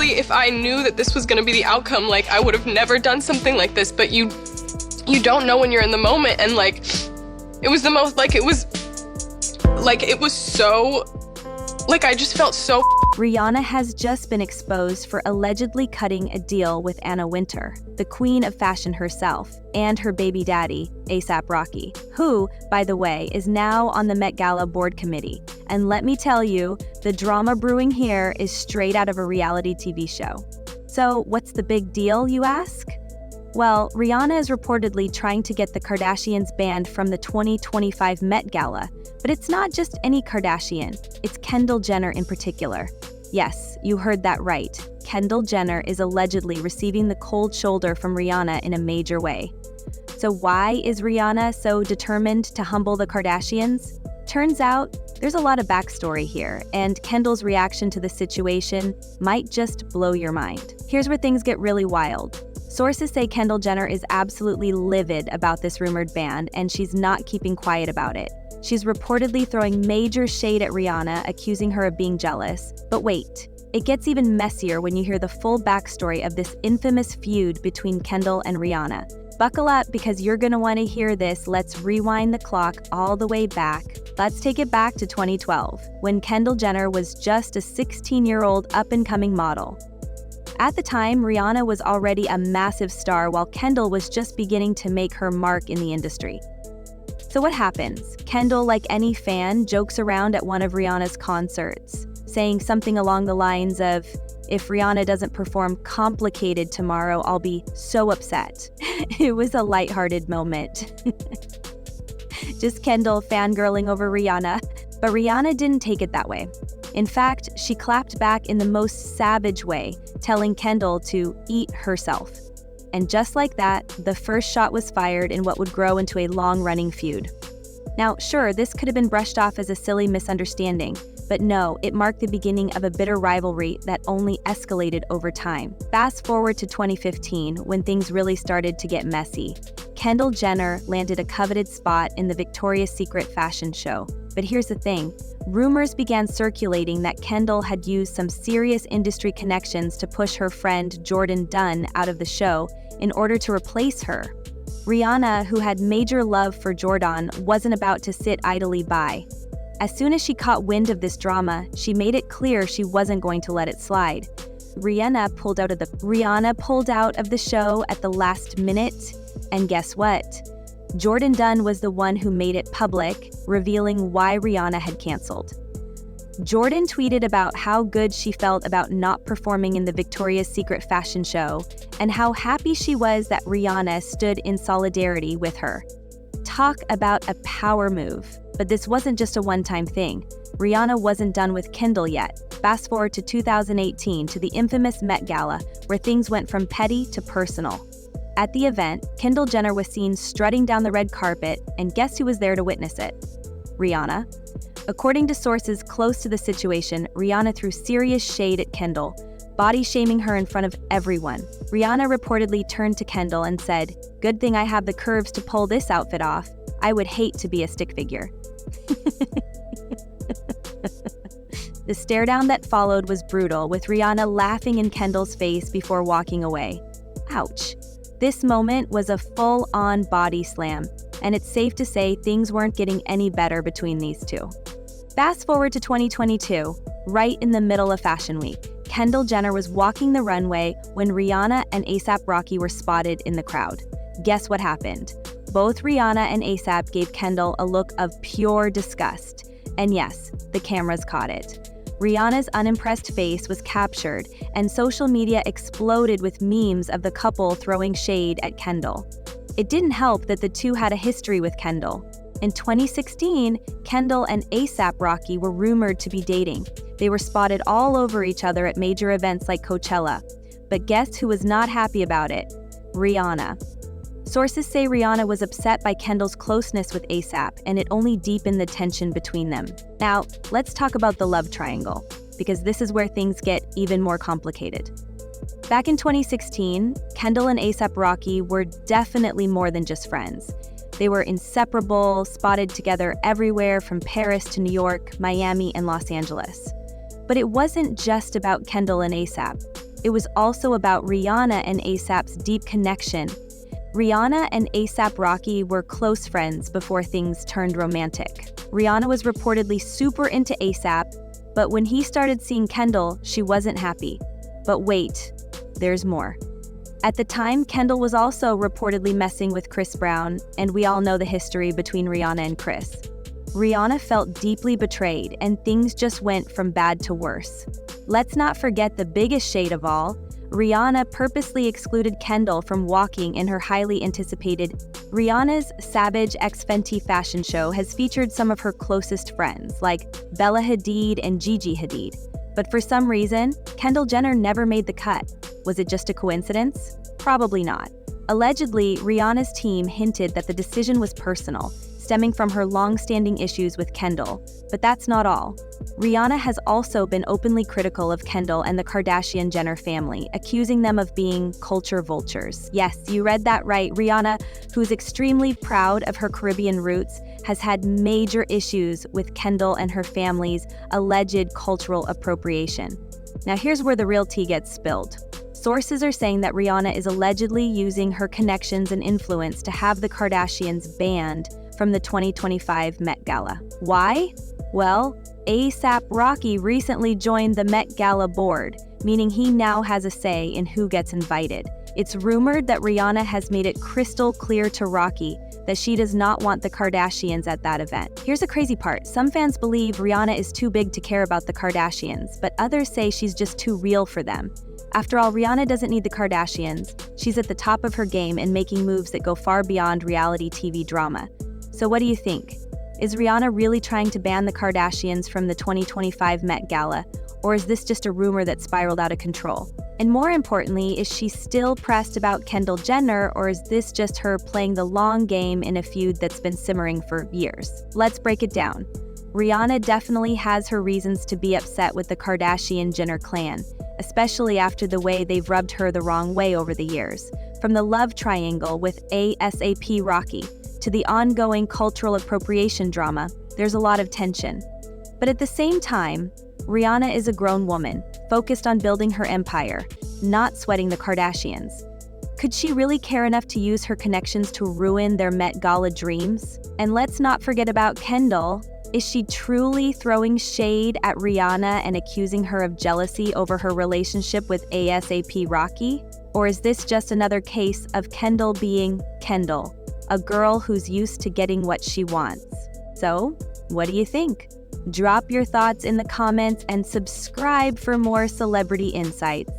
obviously, if I knew that this was going to be the outcome, like, I would have never done something like this, but you don't know when you're in the moment, and, like, it was the most, like, it was so, like, I just felt so. Rihanna has just been exposed for allegedly cutting a deal with Anna Wintour, the queen of fashion herself, and her baby daddy, A$AP Rocky, who, by the way, is now on the Met Gala board committee. And let me tell you, the drama brewing here is straight out of a reality TV show. So what's the big deal, you ask? Well, Rihanna is reportedly trying to get the Kardashians banned from the 2025 Met Gala. But it's not just any Kardashian, it's Kendall Jenner in particular. Yes, you heard that right. Kendall Jenner is allegedly receiving the cold shoulder from Rihanna in a major way. So why is Rihanna so determined to humble the Kardashians? Turns out, there's a lot of backstory here, and Kendall's reaction to the situation might just blow your mind. Here's where things get really wild. Sources say Kendall Jenner is absolutely livid about this rumored ban, and she's not keeping quiet about it. She's reportedly throwing major shade at Rihanna, accusing her of being jealous. But wait, it gets even messier when you hear the full backstory of this infamous feud between Kendall and Rihanna. Buckle up, because you're gonna want to hear this. Let's rewind the clock all the way back. Let's take it back to 2012, when Kendall Jenner was just a 16-year-old up-and-coming model. At the time, Rihanna was already a massive star, while Kendall was just beginning to make her mark in the industry. So what happens? Kendall, like any fan, jokes around at one of Rihanna's concerts, saying something along the lines of, "If Rihanna doesn't perform Complicated tomorrow, I'll be so upset." It was a lighthearted moment. Just Kendall fangirling over Rihanna, but Rihanna didn't take it that way. In fact, she clapped back in the most savage way, telling Kendall to eat herself. And just like that, the first shot was fired in what would grow into a long-running feud. Now, sure, this could have been brushed off as a silly misunderstanding, but no, it marked the beginning of a bitter rivalry that only escalated over time. Fast forward to 2015, when things really started to get messy. Kendall Jenner landed a coveted spot in the Victoria's Secret fashion show. But here's the thing, rumors began circulating that Kendall had used some serious industry connections to push her friend Jordan Dunn out of the show in order to replace her. Rihanna, who had major love for Jordan, wasn't about to sit idly by. As soon as she caught wind of this drama, she made it clear she wasn't going to let it slide. Rihanna pulled out of the show at the last minute, and guess what? Jordan Dunn was the one who made it public, revealing why Rihanna had canceled. Jordan tweeted about how good she felt about not performing in the Victoria's Secret fashion show, and how happy she was that Rihanna stood in solidarity with her. Talk about a power move. But this wasn't just a one-time thing. Rihanna wasn't done with Kendall yet. Fast forward to 2018, to the infamous Met Gala, where things went from petty to personal. At the event, Kendall Jenner was seen strutting down the red carpet, and guess who was there to witness it? Rihanna. According to sources close to the situation, Rihanna threw serious shade at Kendall, body-shaming her in front of everyone. Rihanna reportedly turned to Kendall and said, "Good thing I have the curves to pull this outfit off. I would hate to be a stick figure." The stare-down that followed was brutal, with Rihanna laughing in Kendall's face before walking away. Ouch. This moment was a full-on body slam, and it's safe to say things weren't getting any better between these two. Fast forward to 2022, right in the middle of Fashion Week. Kendall Jenner was walking the runway when Rihanna and A$AP Rocky were spotted in the crowd. Guess what happened? Both Rihanna and A$AP gave Kendall a look of pure disgust. And yes, the cameras caught it. Rihanna's unimpressed face was captured, and social media exploded with memes of the couple throwing shade at Kendall. It didn't help that the two had a history with Kendall. In 2016, Kendall and A$AP Rocky were rumored to be dating. They were spotted all over each other at major events like Coachella. But guess who was not happy about it? Rihanna. Sources say Rihanna was upset by Kendall's closeness with A$AP, and it only deepened the tension between them. Now, let's talk about the love triangle, because this is where things get even more complicated. Back in 2016, Kendall and A$AP Rocky were definitely more than just friends. They were inseparable, spotted together everywhere from Paris to New York, Miami, and Los Angeles. But it wasn't just about Kendall and A$AP. it was also about Rihanna and ASAP's deep connection. Rihanna and ASAP Rocky were close friends before things turned romantic. Rihanna was reportedly super into ASAP, but when he started seeing Kendall, she wasn't happy. But wait, there's more. At the time, Kendall was also reportedly messing with Chris Brown, and we all know the history between Rihanna and Chris. Rihanna felt deeply betrayed, and things just went from bad to worse. Let's not forget the biggest shade of all. Rihanna purposely excluded Kendall from walking in her highly anticipated Rihanna's Savage x Fenty fashion show has featured some of her closest friends, like Bella Hadid and Gigi Hadid. But for some reason, Kendall Jenner never made the cut. Was it just a coincidence? Probably not. Allegedly, Rihanna's team hinted that the decision was personal, stemming from her long-standing issues with Kendall. But that's not all. Rihanna has also been openly critical of Kendall and the Kardashian Jenner family, accusing them of being culture vultures. Yes, you read that right. Rihanna, who's extremely proud of her Caribbean roots, has had major issues with Kendall and her family's alleged cultural appropriation. Now here's where the real tea gets spilled. Sources are saying that Rihanna is allegedly using her connections and influence to have the Kardashians banned from the 2025 Met Gala. Why? Well, ASAP Rocky recently joined the Met Gala board, meaning he now has a say in who gets invited. It's rumored that Rihanna has made it crystal clear to Rocky that she does not want the Kardashians at that event. Here's the crazy part. Some fans believe Rihanna is too big to care about the Kardashians, but others say she's just too real for them. After all, Rihanna doesn't need the Kardashians. She's at the top of her game and making moves that go far beyond reality TV drama. So what do you think? Is Rihanna really trying to ban the Kardashians from the 2025 Met Gala, or is this just a rumor that spiraled out of control? And more importantly, is she still pressed about Kendall Jenner, or is this just her playing the long game in a feud that's been simmering for years? Let's break it down. Rihanna definitely has her reasons to be upset with the Kardashian-Jenner clan, especially after the way they've rubbed her the wrong way over the years. From the love triangle with ASAP Rocky to the ongoing cultural appropriation drama, there's a lot of tension. But at the same time, Rihanna is a grown woman, focused on building her empire, not sweating the Kardashians. Could she really care enough to use her connections to ruin their Met Gala dreams? And let's not forget about Kendall. Is she truly throwing shade at Rihanna and accusing her of jealousy over her relationship with ASAP Rocky? Or is this just another case of Kendall being Kendall, a girl who's used to getting what she wants? So, what do you think? Drop your thoughts in the comments and subscribe for more celebrity insights.